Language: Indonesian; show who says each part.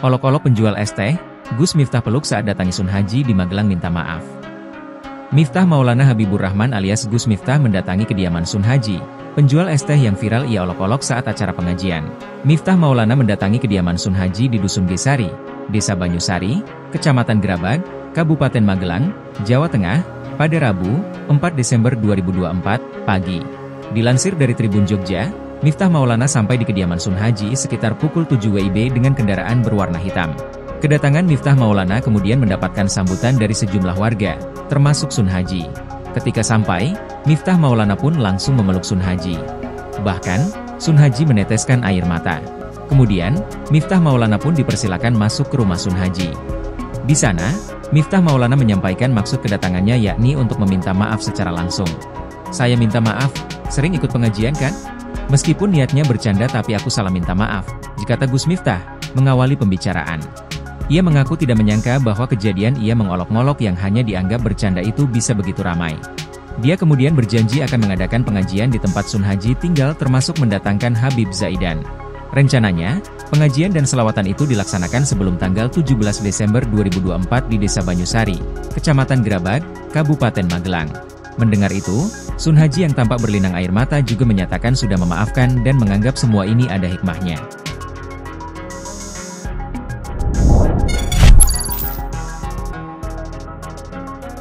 Speaker 1: Olok-olok penjual es teh, Gus Miftah peluk saat datangi Sun Haji di Magelang minta maaf. Miftah Maulana Habibur Rahman alias Gus Miftah mendatangi kediaman Sun Haji, penjual es teh yang viral ia olok-olok saat acara pengajian. Miftah Maulana mendatangi kediaman Sun Haji di Dusun Gesari, Desa Banyusari, Kecamatan Gerabag, Kabupaten Magelang, Jawa Tengah, pada Rabu, 4 Desember 2024, pagi. Dilansir dari Tribun Jogja, Miftah Maulana sampai di kediaman Sun Haji sekitar pukul 7 WIB dengan kendaraan berwarna hitam. Kedatangan Miftah Maulana kemudian mendapatkan sambutan dari sejumlah warga, termasuk Sun Haji. Ketika sampai, Miftah Maulana pun langsung memeluk Sun Haji. Bahkan, Sun Haji meneteskan air mata. Kemudian, Miftah Maulana pun dipersilakan masuk ke rumah Sun Haji. Di sana, Miftah Maulana menyampaikan maksud kedatangannya yakni untuk meminta maaf secara langsung. "Saya minta maaf, sering ikut pengajian kan? Meskipun niatnya bercanda tapi aku salah minta maaf," kata Gus Miftah, mengawali pembicaraan. Ia mengaku tidak menyangka bahwa kejadian ia mengolok-ngolok yang hanya dianggap bercanda itu bisa begitu ramai. Dia kemudian berjanji akan mengadakan pengajian di tempat Sun Haji tinggal termasuk mendatangkan Habib Zaidan. Rencananya, pengajian dan selawatan itu dilaksanakan sebelum tanggal 17 Desember 2024 di Desa Banyusari, Kecamatan Gerabag, Kabupaten Magelang. Mendengar itu, Sun Haji yang tampak berlinang air mata juga menyatakan sudah memaafkan dan menganggap semua ini ada hikmahnya.